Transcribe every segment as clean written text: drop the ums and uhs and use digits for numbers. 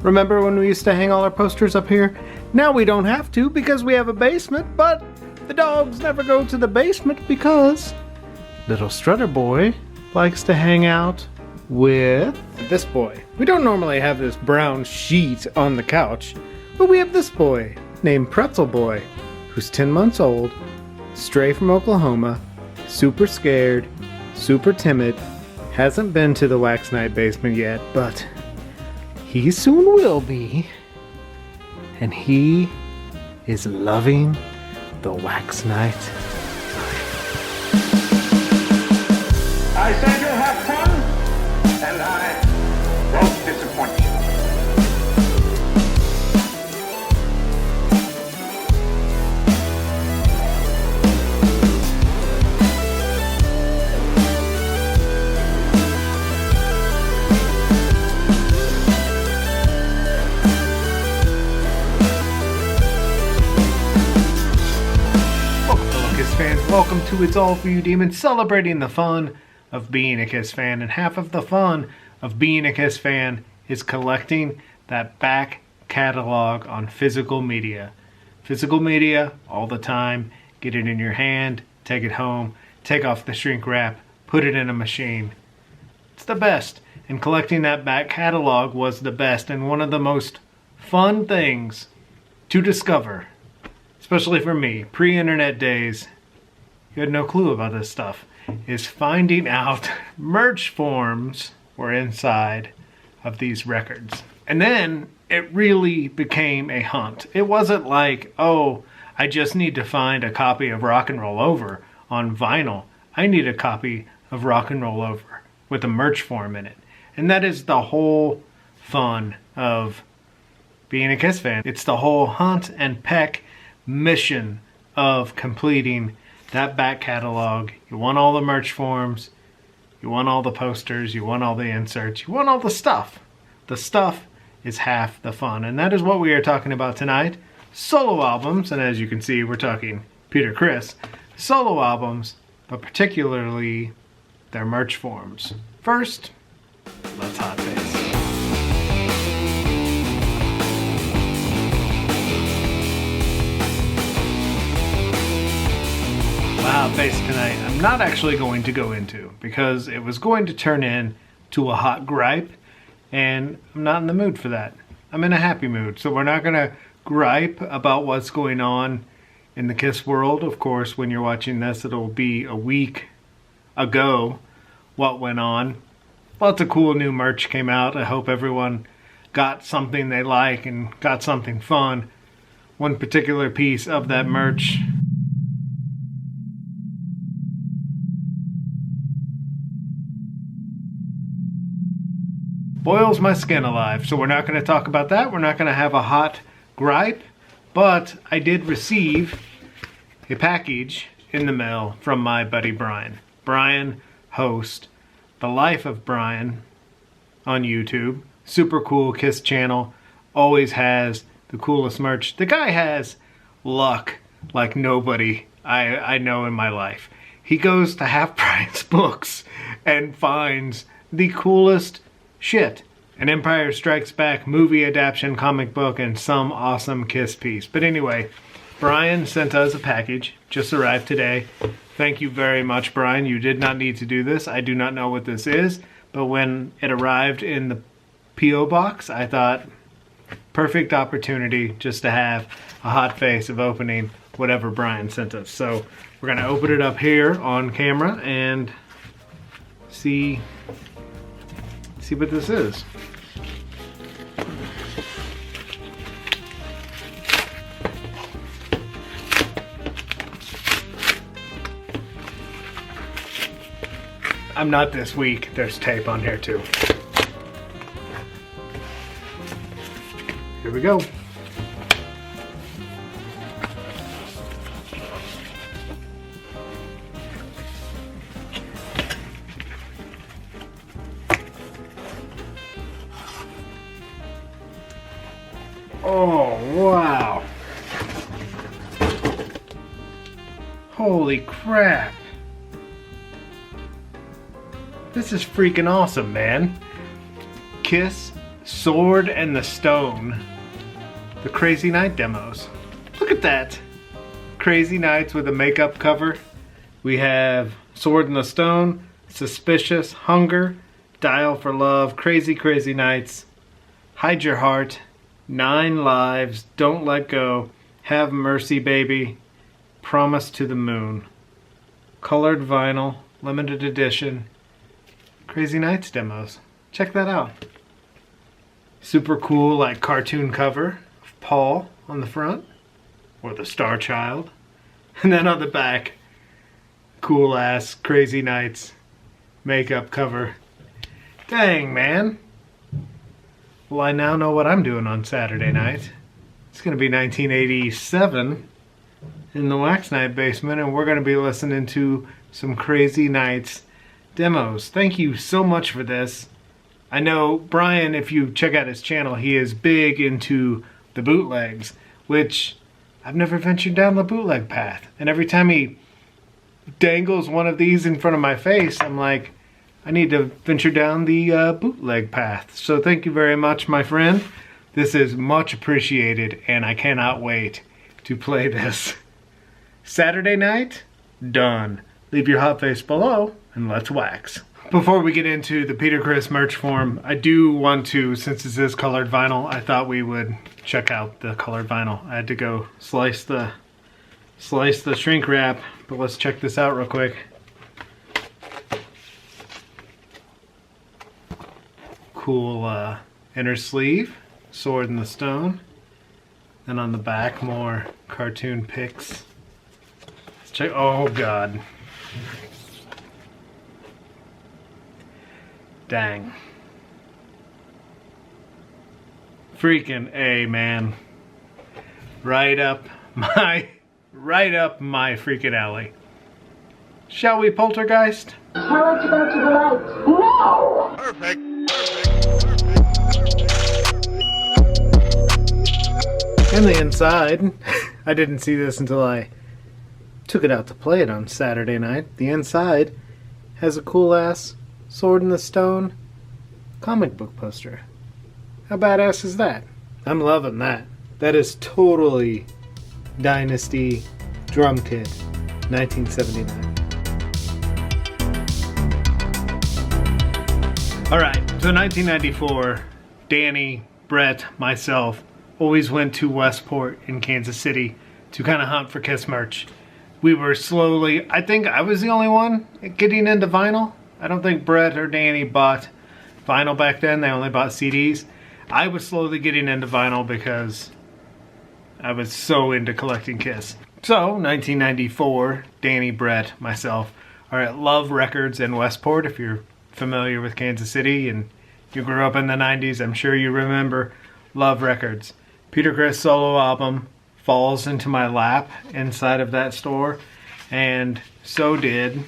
Remember when we used to hang all our posters up here? Now we don't have to because we have a basement, but the dogs never go to the basement because little Strutter Boy likes to hang out with this boy. We don't normally have this brown sheet on the couch, but we have this boy named Pretzel Boy, who's 10 months old, stray from Oklahoma, super scared, super timid, hasn't been to the Wax Night basement yet, but he soon will be, and he is loving the Wax Night. I said you'll have fun, and I won't disappoint you. Fans, welcome to It's All For You Demons, celebrating the fun of being a Kiss fan. And half of the fun of being a Kiss fan is collecting that back catalog on physical media. Physical media all the time. Get it in your hand, take it home, take off the shrink wrap, put it in a machine. It's the best. And collecting that back catalog was the best and one of the most fun things to discover, especially for me, pre-internet days. You had no clue about this stuff, is finding out merch forms were inside of these records. And then it really became a hunt. It wasn't like, oh, I just need to find a copy of Rock and Roll Over on vinyl. I need a copy of Rock and Roll Over with a merch form in it. And that is the whole fun of being a Kiss fan. It's the whole hunt and peck mission of completing that back catalog. You want all the merch forms, you want all the posters, you want all the inserts, you want all the stuff. The stuff is half the fun, and that is what we are talking about tonight. Solo albums, and as you can see, we're talking Peter Criss. Solo albums, but particularly their merch forms. First, let's HOTFACE. HOTFACE tonight I'm not actually going to go into because it was going to turn into a hot gripe, and I'm not in the mood for that. I'm in a happy mood, so we're not going to gripe about what's going on in the Kiss world. Of course, when you're watching this, it'll be a week ago what went on. Lots of cool new merch came out. I hope everyone got something they like and got something fun. One particular piece of that merch boils my skin alive, so we're not going to talk about that. We're not going to have a hot gripe, but I did receive a package in the mail from my buddy Brian. Brian hosts The Life of Brian on YouTube. Super cool Kiss channel, always has the coolest merch. The guy has luck like nobody I know in my life. He goes to half price books and finds the coolest shit. An Empire Strikes Back movie adaptation, comic book, and some awesome Kiss piece. But anyway, Brian sent us a package. Just arrived today. Thank you very much, Brian. You did not need to do this. I do not know what this is. But when it arrived in the P.O. box, I thought, perfect opportunity just to have a HOTFACE of opening whatever Brian sent us. So we're going to open it up here on camera and see what this is. I'm not this weak. There's tape on here too. Here we go. Oh, wow. Holy crap. This is freaking awesome, man. Kiss Sword and the Stone, the Crazy Night demos. Look at that. Crazy Nights with a makeup cover. We have Sword and the Stone, Suspicious, Hunger, Dial for Love, Crazy Crazy Nights, Hide Your Heart, 9 Lives, Don't Let Go, Have Mercy Baby, Promise to the Moon. Colored vinyl, limited edition, Crazy Nights demos. Check that out. Super cool, like, cartoon cover of Paul on the front, or the Star Child. And then on the back, cool ass Crazy Nights makeup cover. Dang, man. Well, I now know what I'm doing on Saturday night. It's going to be 1987 in the Wax Night basement, and we're going to be listening to some Crazy Nights demos. Thank you so much for this. I know Brian, if you check out his channel, he is big into the bootlegs, which I've never ventured down the bootleg path. And every time he dangles one of these in front of my face, I'm like, I need to venture down the bootleg path. So thank you very much, my friend. This is much appreciated, and I cannot wait to play this. Saturday night, done. Leave your hot face below, and let's wax. Before we get into the Peter Criss merch form, I do want to, since this is colored vinyl, I thought we would check out the colored vinyl. I had to go slice the shrink wrap, but let's check this out real quick. Cool inner sleeve, Sword in the Stone. Then on the back, more cartoon pics. Let's check. Oh God. Dang. Freaking A, man. Right up my freaking alley. Shall we, Poltergeist? Tell her to go to the light. No! Perfect. And the inside, I didn't see this until I took it out to play it on Saturday night. The inside has a cool ass Sword in the Stone comic book poster. How badass is that? I'm loving that. That is totally Dynasty Drum Kit 1979. Alright, so 1994, Danny, Brett, myself, always went to Westport in Kansas City to kind of hunt for Kiss merch. We were slowly, I think I was the only one getting into vinyl. I don't think Brett or Danny bought vinyl back then. They only bought CDs. I was slowly getting into vinyl because I was so into collecting Kiss. So, 1994, Danny, Brett, myself are at Love Records in Westport. If you're familiar with Kansas City and you grew up in the 90s, I'm sure you remember Love Records. Peter Criss solo album falls into my lap inside of that store, and so did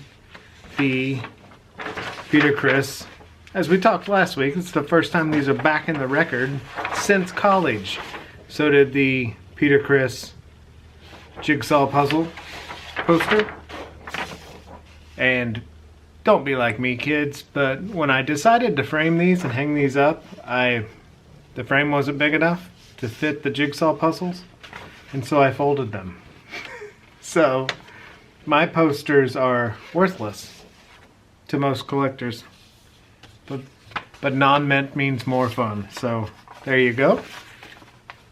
the Peter Criss. As we talked last week, it's the first time these are back in the record since college. So did the Peter Criss jigsaw puzzle poster. And don't be like me, kids, but when I decided to frame these and hang these up, the frame wasn't big enough to fit the jigsaw puzzles, and so I folded them. So my posters are worthless to most collectors, but non-mint means more fun. So there you go.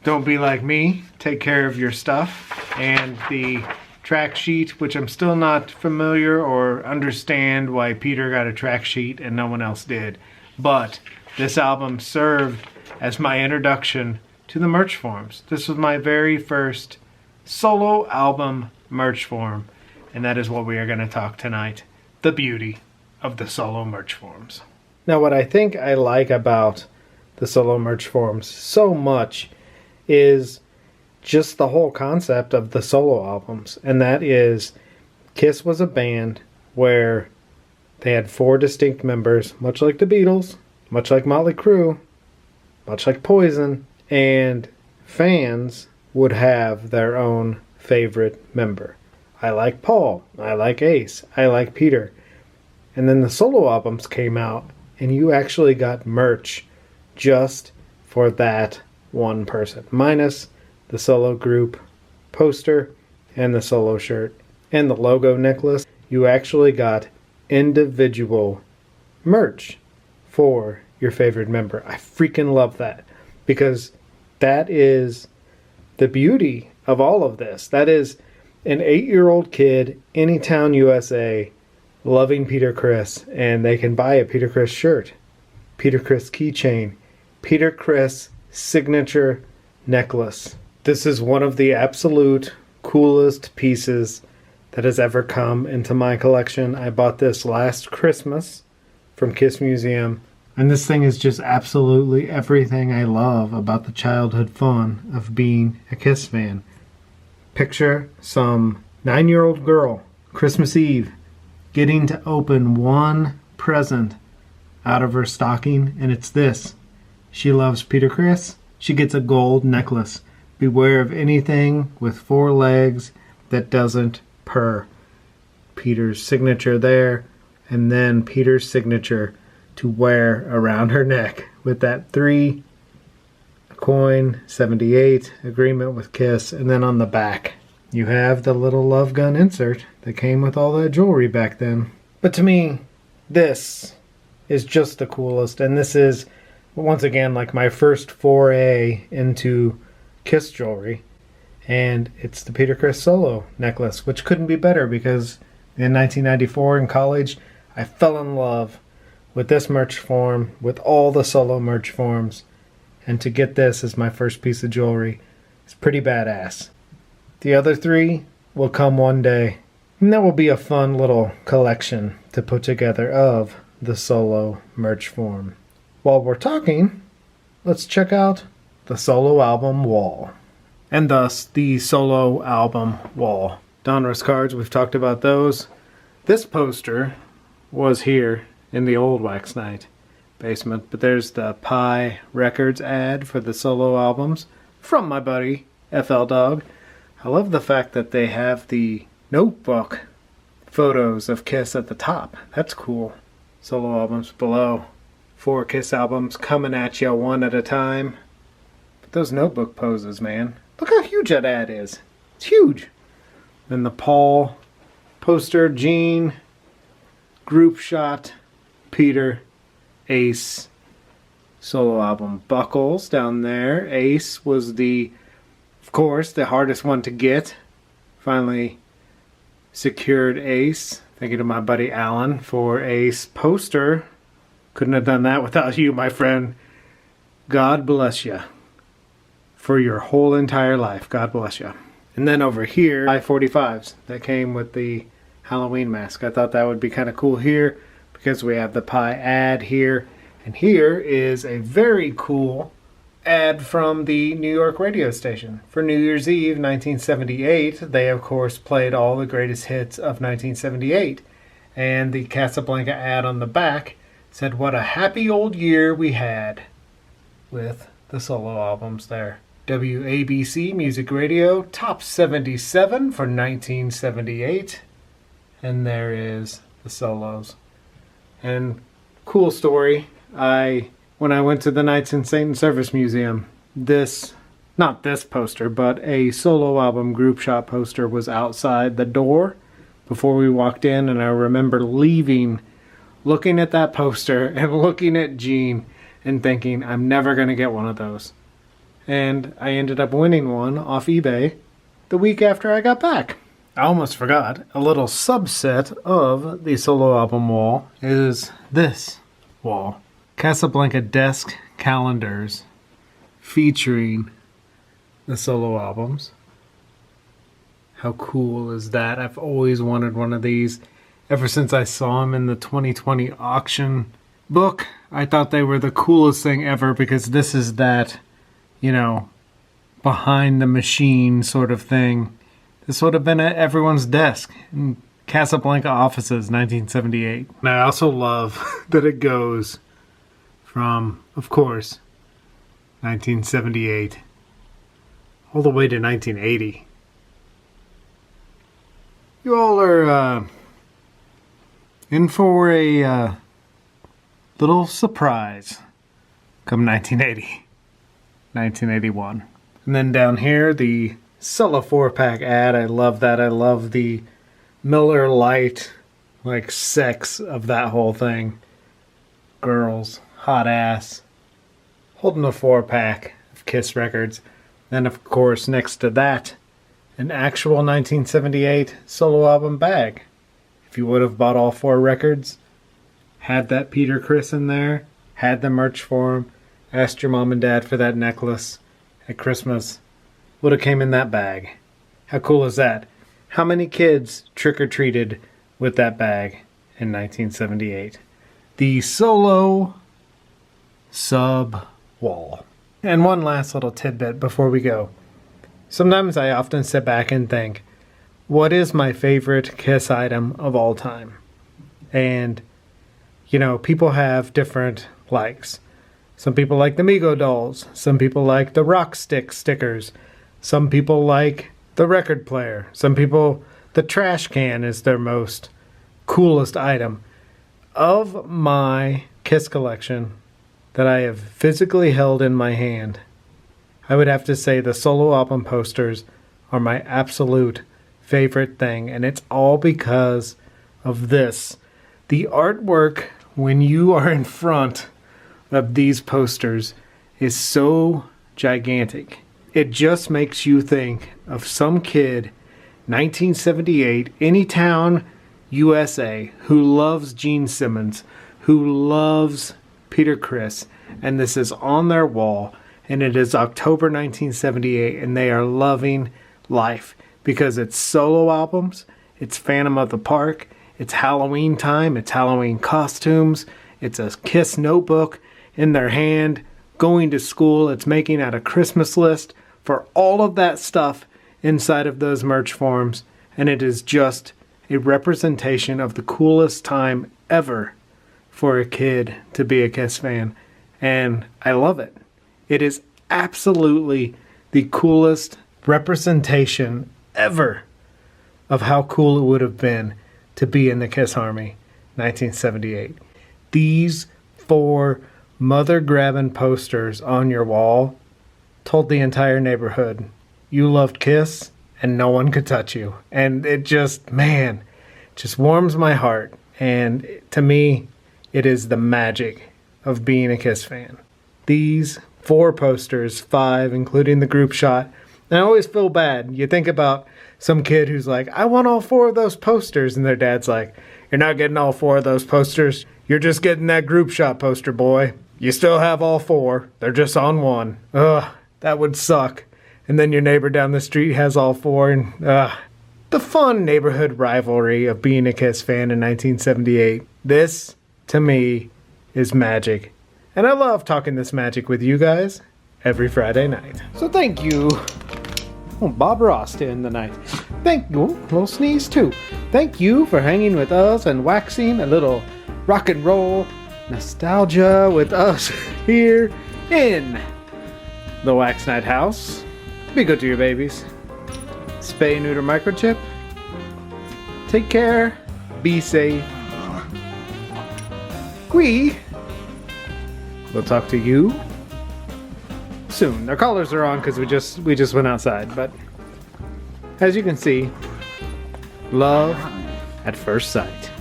Don't be like me. Take care of your stuff. And the track sheet, which I'm still not familiar or understand why Peter got a track sheet and no one else did, but this album served as my introduction to the merch forms. This was my very first solo album merch form, and that is what we are going to talk tonight. The beauty of the solo merch forms. Now, what I think I like about the solo merch forms so much is just the whole concept of the solo albums, and that is Kiss was a band where they had 4 distinct members, much like the Beatles, much like Motley Crue, much like Poison, and fans would have their own favorite member. I like Paul, I like Ace, I like Peter. And then the solo albums came out, and you actually got merch just for that one person, minus the solo group poster and the solo shirt and the logo necklace. You actually got individual merch for your favorite member. I freaking love that, because that is the beauty of all of this. That is an 8-year-old kid, Anytown, USA, loving Peter Criss, and they can buy a Peter Criss shirt, Peter Criss keychain, Peter Criss signature necklace. This is one of the absolute coolest pieces that has ever come into my collection. I bought this last Christmas from Kiss Museum, and this thing is just absolutely everything I love about the childhood fun of being a Kiss fan. Picture some 9-year-old girl, Christmas Eve, getting to open one present out of her stocking, and it's this. She loves Peter Criss. She gets a gold necklace. Beware of anything with 4 legs that doesn't purr. Peter's signature there, and then Peter's signature to wear around her neck with that 3 coin, 78 agreement with Kiss, and then on the back you have the little love gun insert that came with all that jewelry back then. But to me, this is just the coolest, and this is once again like my first foray into Kiss jewelry, and it's the Peter Criss solo necklace, which couldn't be better, because in 1994 in college I fell in love with this merch form, with all the solo merch forms, and to get this as my first piece of jewelry is pretty badass. The other 3 will come one day, and that will be a fun little collection to put together of the solo merch form. While we're talking, let's check out the solo album wall, and thus the solo album wall. Donruss cards, we've talked about those. This poster was here in the old Wax Night basement, but there's the Pi Records ad for the solo albums from my buddy FL Dog. I love the fact that they have the notebook photos of Kiss at the top. That's cool. Solo albums below. 4 Kiss albums coming at you one at a time. But those notebook poses, man. Look how huge that ad is. It's huge. Then the Paul poster, Gene, group shot, Peter, Ace, solo album buckles down there. Ace was of course, the hardest one to get. Finally secured Ace. Thank you to my buddy Alan for Ace poster. Couldn't have done that without you, my friend. God bless you for your whole entire life. God bless you. And then over here, I-45s that came with the Halloween mask. I thought that would be kind of cool here because we have the Pi ad here. And here is a very cool ad from the New York radio station. For New Year's Eve 1978, they of course played all the greatest hits of 1978. And the Casablanca ad on the back said, "What a happy old year we had," with the solo albums there. WABC Music Radio, Top 77 for 1978. And there is the solos. And cool story, when I went to the Knights in Saint and Service Museum, not this poster, but a solo album group shot poster was outside the door before we walked in, and I remember leaving, looking at that poster and looking at Gene and thinking, I'm never going to get one of those. And I ended up winning one off eBay the week after I got back. I almost forgot, a little subset of the solo album wall is this wall. Casablanca desk calendars featuring the solo albums. How cool is that? I've always wanted one of these ever since I saw them in the 2020 auction book. I thought they were the coolest thing ever because this is that, behind the machine sort of thing. This would have been at everyone's desk in Casablanca offices, 1978. And I also love that it goes from, of course, 1978 all the way to 1980. You all are in for a little surprise come 1980. 1981. And then down here, the Solo 4-pack ad. I love that. I love the Miller Lite, like, sex of that whole thing. Girls, hot ass, holding a 4-pack of Kiss records. Then, of course, next to that, an actual 1978 solo album bag. If you would have bought all 4 records, had that Peter Criss in there, had the merch for him, asked your mom and dad for that necklace at Christmas, would have came in that bag. How cool is that? How many kids trick-or-treated with that bag in 1978? The Solo Sub Wall. And one last little tidbit before we go. Sometimes I often sit back and think, what is my favorite Kiss item of all time? And, you know, people have different likes. Some people like the Mego dolls. Some people like the rock stick stickers. Some people like the record player. Some people, the trash can is their most coolest item. Of my Kiss collection that I have physically held in my hand, I would have to say the solo album posters are my absolute favorite thing. And it's all because of this. The artwork, when you are in front of these posters, is so gigantic. It just makes you think of some kid, 1978, any town, USA, who loves Gene Simmons, who loves Peter Criss, and this is on their wall, and it is October 1978, and they are loving life because it's solo albums, it's Phantom of the Park, it's Halloween time, it's Halloween costumes, it's a Kiss notebook in their hand, going to school, it's making out a Christmas list for all of that stuff inside of those merch forms, and it is just a representation of the coolest time ever for a kid to be a Kiss fan, and I love it. It is absolutely the coolest representation ever of how cool it would have been to be in the Kiss Army, 1978. These 4 mother-grabbing posters on your wall told the entire neighborhood you loved Kiss and no one could touch you. And it just, man, just warms my heart. And to me, it is the magic of being a Kiss fan. These 4 posters, 5, including the group shot. And I always feel bad. You think about some kid who's like, I want all 4 of those posters. And their dad's like, you're not getting all 4 of those posters. You're just getting that group shot poster, boy. You still have all 4. They're just on one. Ugh, that would suck. And then your neighbor down the street has all 4. And the fun neighborhood rivalry of being a Kiss fan in 1978. This, to me, is magic. And I love talking this magic with you guys every Friday night. So thank you. Oh, Bob Ross to end the night. Thank you. Little sneeze too. Thank you for hanging with us and waxing a little rock and roll nostalgia with us here in the Wax Night House. Be good to your babies. Spay, neuter, microchip. Take care. Be safe. We will talk to you soon. Their collars are on because we just went outside, but as you can see, love at first sight.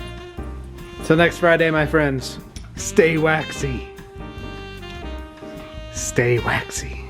Till next Friday, my friends, stay waxy. Stay waxy.